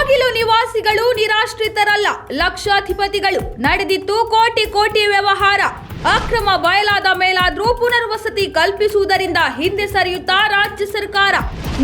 ಕೋಗಿಲು ನಿವಾಸಿಗಳು ನಿರಾಶ್ರಿತರಲ್ಲ, ಲಕ್ಷಾಧಿಪತಿಗಳು. ನಡೆದಿತ್ತು ಕೋಟಿ ಕೋಟಿ ವ್ಯವಹಾರ. ಅಕ್ರಮ ಬಯಲಾದ ಮೇಲಾದ್ರೂ ಪುನರ್ವಸತಿ ಕಲ್ಪಿಸುವುದರಿಂದ ಹಿಂದೆ ಸರಿಯುತ್ತಾ ರಾಜ್ಯ ಸರ್ಕಾರ.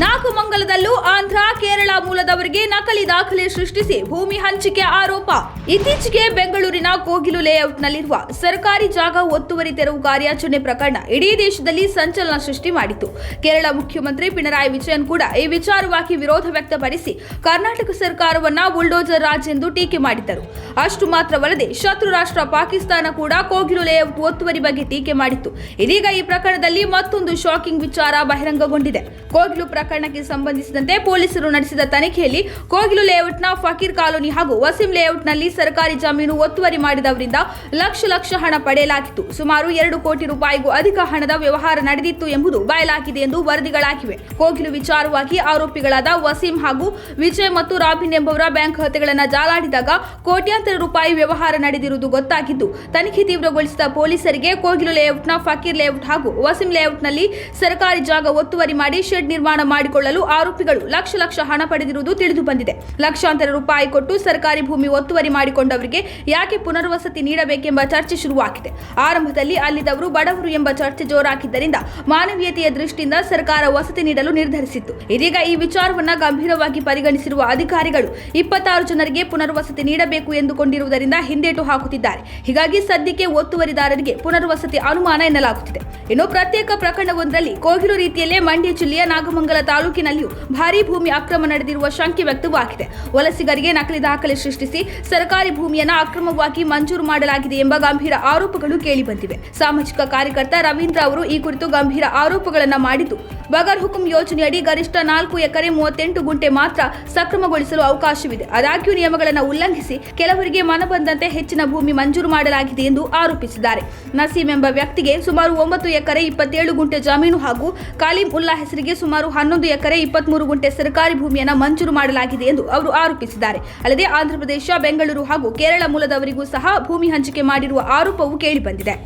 ನಾಗಮಂಗಲದಲ್ಲೂ ಆಂಧ್ರ, ಕೇರಳ ಮೂಲದವರಿಗೆ ನಕಲಿ ದಾಖಲೆ ಸೃಷ್ಟಿಸಿ ಭೂಮಿ ಹಂಚಿಕೆ ಆರೋಪ. ಇತ್ತೀಚೆಗೆ ಬೆಂಗಳೂರಿನ ಕೋಗಿಲು ಲೇಔಟ್ನಲ್ಲಿರುವ ಸರ್ಕಾರಿ ಜಾಗ ಒತ್ತುವರಿ ತೆರವು ಕಾರ್ಯಾಚರಣೆ ಪ್ರಕರಣ ಇಡೀ ದೇಶದಲ್ಲಿ ಸಂಚಲನ ಸೃಷ್ಟಿ ಮಾಡಿತು. ಕೇರಳ ಮುಖ್ಯಮಂತ್ರಿ ಪಿಣರಾಯಿ ವಿಜಯನ್ ಕೂಡ ಈ ವಿಚಾರವಾಗಿ ವಿರೋಧ ವ್ಯಕ್ತಪಡಿಸಿ ಕರ್ನಾಟಕ ಸರ್ಕಾರವನ್ನ ಬುಲ್ಡೋಜರ್ ರಾಜ್ ಎಂದು ಟೀಕೆ ಮಾಡಿದ್ದರು. ಅಷ್ಟು ಮಾತ್ರವಲ್ಲದೆ ಶತ್ರು ರಾಷ್ಟ್ರ ಪಾಕಿಸ್ತಾನ ಕೂಡ ಕೋಗಿಲು ಲೇಔಟ್ ಒತ್ತುವರಿ ಬಗ್ಗೆ ಟೀಕೆ ಮಾಡಿತ್ತು. ಇದೀಗ ಈ ಪ್ರಕರಣದಲ್ಲಿ ಮತ್ತೊಂದು ಶಾಕಿಂಗ್ ವಿಚಾರ ಬಹಿರಂಗಗೊಂಡಿದೆ. ಕೋಗಿಲು ಪ್ರಕರಣಕ್ಕೆ ಸಂಬಂಧಿಸಿದಂತೆ ಪೊಲೀಸರು ನಡೆಸಿದ ತನಿಖೆಯಲ್ಲಿ ಕೋಗಿಲು ಲೇಔಟ್ನ ಫಕೀರ್ ಕಾಲೋನಿ ಹಾಗೂ ವಸೀಂ ಲೇಔಟ್ನಲ್ಲಿ ಸರ್ಕಾರಿ ಜಮೀನು ಒತ್ತುವರಿ ಮಾಡಿದವರಿಂದ ಲಕ್ಷ ಹಣ ಪಡೆಯಲಾಗಿತ್ತು. ಸುಮಾರು 2 ಕೋಟಿ ರೂಪಾಯಿಗೂ ಅಧಿಕ ಹಣದ ವ್ಯವಹಾರ ನಡೆದಿತ್ತು ಎಂಬುದು ಬಯಲಾಗಿದೆ ಎಂದು ವರದಿಗಳಾಗಿವೆ. ಕೋಗಿಲು ವಿಚಾರವಾಗಿ ಆರೋಪಿಗಳಾದ ವಸೀಂ ಹಾಗೂ ವಿಜಯ್ ಮತ್ತು ರಾಬಿನ್ ಎಂಬವರ ಬ್ಯಾಂಕ್ ಖಾತೆಗಳನ್ನು ಜಾಲಾಡಿದಾಗ ಕೋಟ್ಯಾಂತರ ರೂಪಾಯಿ ವ್ಯವಹಾರ ನಡೆದಿರುವುದು ಗೊತ್ತಾಗಿದ್ದು, ತನಿಖೆ ತೀವ್ರಗೊಳಿಸಿದ ಪೊಲೀಸರಿಗೆ ಕೋಗಿಲು ಲೇಔಟ್ನ ಫಕೀರ್ ಲೇಔಟ್ ಹಾಗೂ ವಸೀಂ ಲೇಔಟ್ನಲ್ಲಿ ಸರ್ಕಾರಿ ಜಾಗ ಒತ್ತುವರಿ ಮಾಡಿ ಶೆಡ್ ನಿರ್ಮಾಣ ಮಾಡಿಕೊಳ್ಳಲು ಆರೋಪಿಗಳು ಲಕ್ಷ ಹಣ ಪಡೆದಿರುವುದು ತಿಳಿದು ಬಂದಿದೆ. ಲಕ್ಷಾಂತರ ರೂಪಾಯಿ ಕೊಟ್ಟು ಸರ್ಕಾರಿ ಭೂಮಿ ಒತ್ತುವರಿ ಮಾಡಿಕೊಂಡವರಿಗೆ ಯಾಕೆ ಪುನರ್ವಸತಿ ನೀಡಬೇಕೆಂಬ ಚರ್ಚೆ ಶುರುವಾಗಿದೆ. ಆರಂಭದಲ್ಲಿ ಅಲ್ಲಿದ್ದವರು ಬಡವರು ಎಂಬ ಚರ್ಚೆ ಜೋರಾಗಿದ್ದರಿಂದ ಮಾನವೀಯತೆಯ ದೃಷ್ಟಿಯಿಂದ ಸರ್ಕಾರ ವಸತಿ ನೀಡಲು ನಿರ್ಧರಿಸಿತ್ತು. ಇದೀಗ ಈ ವಿಚಾರವನ್ನ ಗಂಭೀರವಾಗಿ ಪರಿಗಣಿಸಿರುವ ಅಧಿಕಾರಿಗಳು 26 ಜನರಿಗೆ ಪುನರ್ವಸತಿ ನೀಡಬೇಕು ಎಂದುಕೊಂಡಿರುವುದರಿಂದ ಹಿಂದೇಟು ಹಾಕುತ್ತಿದ್ದಾರೆ. ಹೀಗಾಗಿ ಸದ್ಯಕ್ಕೆ ಒತ್ತುವರಿದಾರರಿಗೆ ಪುನರ್ವಸತಿ ಅನುಮಾನ ಎನ್ನಲಾಗುತ್ತಿದೆ. ಇನ್ನು ಪ್ರತ್ಯೇಕ ಪ್ರಕರಣವೊಂದರಲ್ಲಿ ಕೋಗಿಲು ರೀತಿಯಲ್ಲೇ ಮಂಡ್ಯ ಜಿಲ್ಲೆಯ ನಾಗಮಂಗಲ ತಾಲೂಕಿನಲ್ಲಿಯೂ ಭಾರೀ ಭೂಮಿ ಅಕ್ರಮ ನಡೆದಿರುವ ಶಂಕೆ ವ್ಯಕ್ತವಾಗಿದೆ. ವಲಸಿಗರಿಗೆ ನಕಲಿ ದಾಖಲೆ ಸೃಷ್ಟಿಸಿ ಸರ್ಕಾರಿ ಭೂಮಿಯನ್ನು ಅಕ್ರಮವಾಗಿ ಮಂಜೂರು ಮಾಡಲಾಗಿದೆ ಎಂಬ ಗಂಭೀರ ಆರೋಪಗಳು ಕೇಳಿಬಂದಿವೆ. ಸಾಮಾಜಿಕ ಕಾರ್ಯಕರ್ತ ರವೀಂದ್ರ ಅವರು ಈ ಕುರಿತು ಗಂಭೀರ ಆರೋಪಗಳನ್ನು ಮಾಡಿದ್ದು, ಬಗರ್ ಹುಕುಂ ಯೋಜನೆಯಡಿ ಗರಿಷ್ಠ 4 ಎಕರೆ 38 ಗುಂಟೆ ಮಾತ್ರ ಸಕ್ರಮಗೊಳಿಸಲು ಅವಕಾಶವಿದೆ. ಆದಾಗ್ಯೂ ನಿಯಮಗಳನ್ನು ಉಲ್ಲಂಘಿಸಿ ಕೆಲವರಿಗೆ ಮನಬಂದಂತೆ ಹೆಚ್ಚಿನ ಭೂಮಿ ಮಂಜೂರು ಮಾಡಲಾಗಿದೆ ಎಂದು ಆರೋಪಿಸಿದ್ದಾರೆ. ನಸೀಂ ಎಂಬ ವ್ಯಕ್ತಿಗೆ ಸುಮಾರು 9 ಎಕರೆ 27 ಗುಂಟೆ ಜಮೀನು ಹಾಗೂ ಕಾಲಿಂ ಉಲ್ಲಾ ಹೆಸರಿಗೆ ಸುಮಾರು 11 ಎಕರೆ 23 ಗುಂಟೆ ಸರ್ಕಾರಿ ಭೂಮಿಯನ್ನು ಮಂಜೂರು ಮಾಡಲಾಗಿದೆ ಎಂದು ಅವರು ಆರೋಪಿಸಿದ್ದಾರೆ. ಅಲ್ಲದೆ ಆಂಧ್ರಪ್ರದೇಶ, ಬೆಂಗಳೂರು ಹಾಗೂ ಕೇರಳ ಮೂಲದವರಿಗೂ ಸಹ ಭೂಮಿ ಹಂಚಿಕೆ ಮಾಡಿರುವ ಆರೋಪವೂ ಕೇಳಿಬಂದಿದೆ.